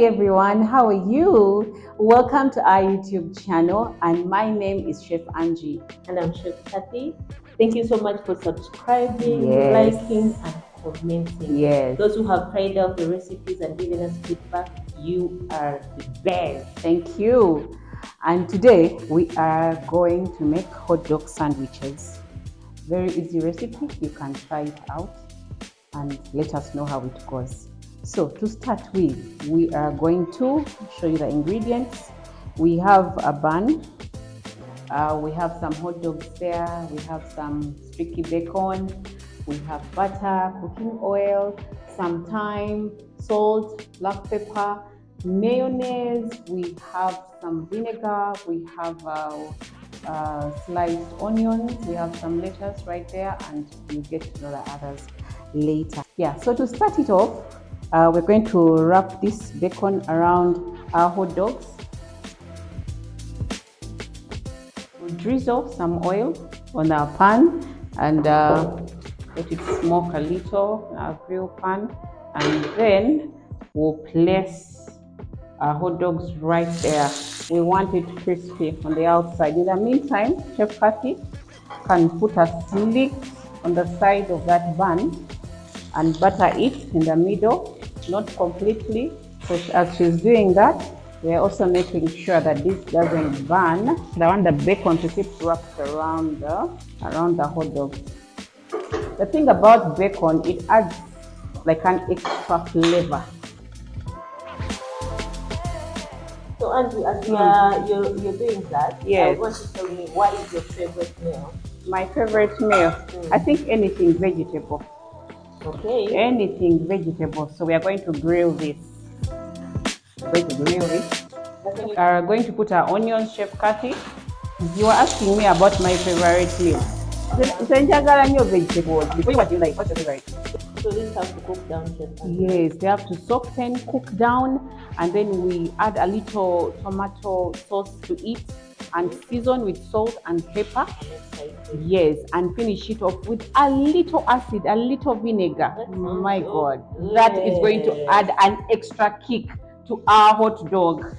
everyone, how are you? Welcome to our YouTube channel, and my name is Chef Angie. And I'm Chef Cathy. Thank you so much for subscribing, Yes. liking, and commenting. Yes. Those who have tried out the recipes and given us feedback, you are the best. Thank you. And today we are going to make hot dog sandwiches. Very easy recipe. You can try it out and let us know how it goes. So to start with, we are going to show you the ingredients. We have a bun. We have some hot dogs there. We have some sticky bacon. We have butter, cooking oil, some thyme, salt, black pepper, mayonnaise. We have some vinegar. We have sliced onions. We have some lettuce right there, and you get to know the others later. Yeah, so to start it off, we're going to wrap this bacon around our hot dogs. We'll drizzle some oil on our pan and let it smoke a little in our grill pan, and then we'll place our hot dogs right there. We want it crispy on the outside. In the meantime, Chef Cathy can put a slit on the side of that bun and butter it in the middle, not completely. So as she's doing that, we're also making sure that this doesn't burn. I want the bacon to keep wrapped around the hot dog. The thing about bacon, it adds like an extra flavor. So Angie, as you're doing that, Yes. I want to tell me, what is your favorite meal? My favorite meal, I think anything vegetable. Okay. Anything vegetable. So we are going to grill this. We're going to grill it. We are going to put our onions, Chef Cathy. You were asking me about my favorite meal. Vegetables. What do you like? What's your favorite? So these have to cook down, Chef Cathy? Yes, they have to soften, cook down, and then we add a little tomato sauce to it and season with salt and pepper. Yes, and finish it off with a little acid, a little vinegar. My God, that is going to add an extra kick to our hot dog.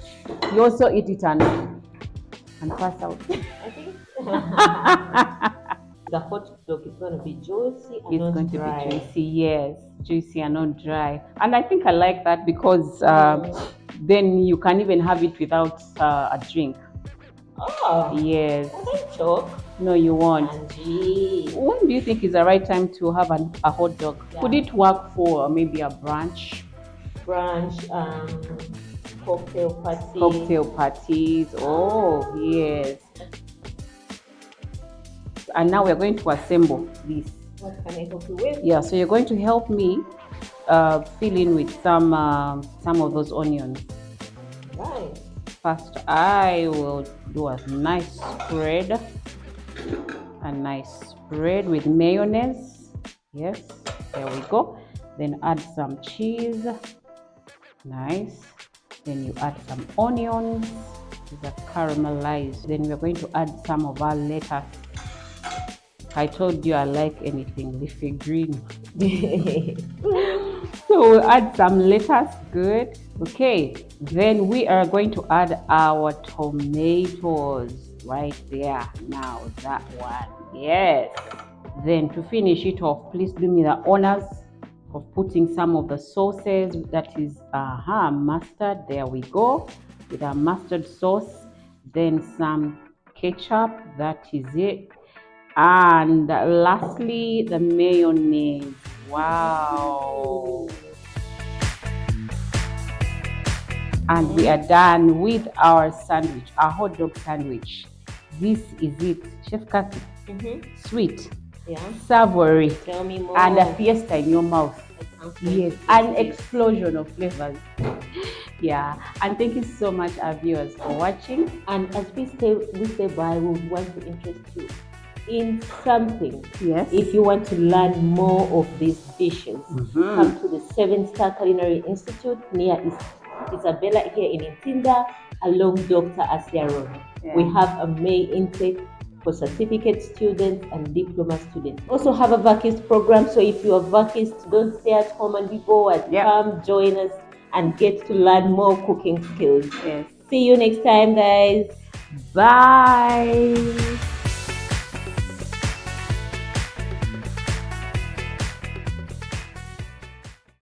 You also eat it and pass out. I think the hot dog is going to be juicy and It's not going dry. to be juicy, yes, juicy and not dry. And I think I like that because then you can even have it without a drink. Oh, yes. Can I choke? No, you won't. Angie. When do you think is the right time to have a hot dog? Yeah. Could it work for maybe a brunch? Cocktail parties. Cocktail parties. Oh, yes. And now we're going to assemble this. What can I help you with? Yeah, so you're going to help me fill in with some of those onions. Right. First, I will do a nice spread. A nice spread with mayonnaise. Yes, there we go. Then add some cheese. Nice. Then you add some onions. These are caramelized. Then we're going to add some of our lettuce. I told you I like anything leafy green. So we'll add some lettuce. Good. Okay. Then we are going to add our tomatoes right there. Now that one. Yes. Then to finish it off, please do me the honors of putting some of the sauces. That is mustard. There we go. With our mustard sauce. Then some ketchup. That is it. And lastly, the mayonnaise. Wow. And we are done with our sandwich, our hot dog sandwich. This is it. Chef Cathy. Sweet. Yeah. Savory. Tell me more. And a fiesta in your mouth. Yes, an explosion of flavors. Yeah, and thank you so much, our viewers, for watching. And as we say bye, we would want to interest you in something. Yes. If you want to learn more of these dishes, come to the 7-Star Culinary Institute near Isabella here in Ntinda, along Dr. Asia Road. Yeah. We have a May intake for certificate students and diploma students. Also have a vacance program, so if you are vacant, don't stay at home and be bored. Come join us and get to learn more cooking skills. Yes. See you next time, guys. Bye.